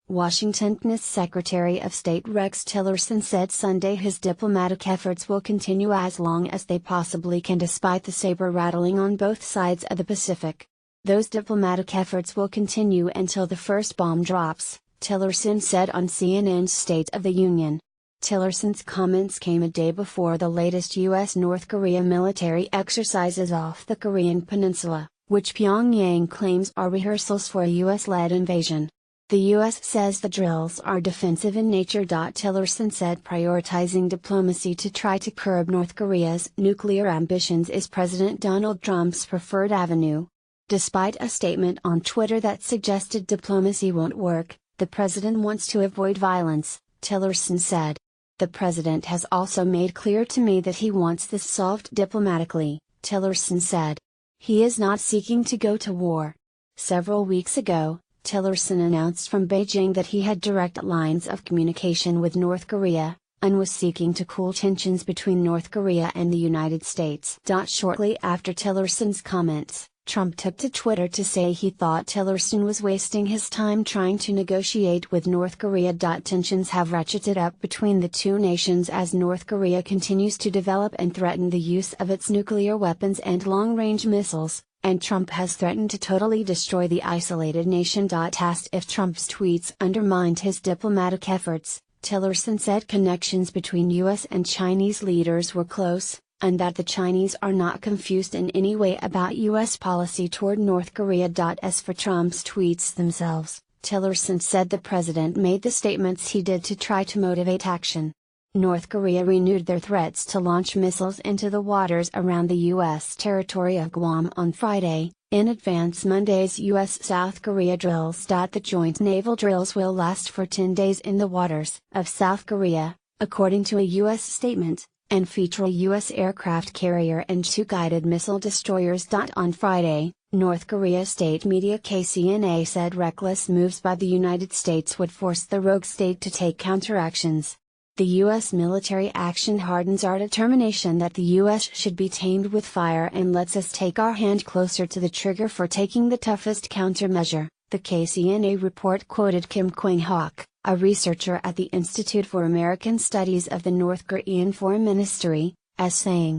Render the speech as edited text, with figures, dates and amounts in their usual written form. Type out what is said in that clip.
Washington's Secretary of State Rex Tillerson said Sunday his diplomatic efforts will continue as long as they possibly can despite the saber-rattling on both sides of the Pacific. Those diplomatic efforts will continue until the first bomb drops, Tillerson said on CNN's State of the Union. Tillerson's comments came a day before the latest U.S.-North Korea military exercises off the Korean peninsula, which Pyongyang claims are rehearsals for a U.S.-led invasion. The U.S. says the drills are defensive in nature. Tillerson said prioritizing diplomacy to try to curb North Korea's nuclear ambitions is President Donald Trump's preferred avenue. Despite a statement on Twitter that suggested diplomacy won't work, the president wants to avoid violence, Tillerson said. The president has also made clear to me that he wants this solved diplomatically, Tillerson said. He is not seeking to go to war. Several weeks ago, Tillerson announced from Beijing that he had direct lines of communication with North Korea, and was seeking to cool tensions between North Korea and the United States. Shortly after Tillerson's comments, Trump took to Twitter to say he thought Tillerson was wasting his time trying to negotiate with North Korea. Tensions have ratcheted up between the two nations as North Korea continues to develop and threaten the use of its nuclear weapons and long-range missiles, and Trump has threatened to totally destroy the isolated nation. Asked if Trump's tweets undermined his diplomatic efforts, Tillerson said connections between U.S. and Chinese leaders were close, and that the Chinese are not confused in any way about U.S. policy toward North Korea. As for Trump's tweets themselves, Tillerson said the president made the statements he did to try to motivate action. North Korea renewed their threats to launch missiles into the waters around the U.S. territory of Guam on Friday, in advance Monday's U.S.-South Korea drills. The joint naval drills will last for 10 days in the waters of South Korea, according to a U.S. statement, and feature a U.S. aircraft carrier and 2 guided missile destroyers. On Friday, North Korea state media KCNA said reckless moves by the United States would force the rogue state to take counteractions. The U.S. military action hardens our determination that the U.S. should be tamed with fire and lets us take our hand closer to the trigger for taking the toughest countermeasure, the KCNA report quoted Kim Kwang-hok, a researcher at the Institute for American Studies of the North Korean Foreign Ministry, as saying.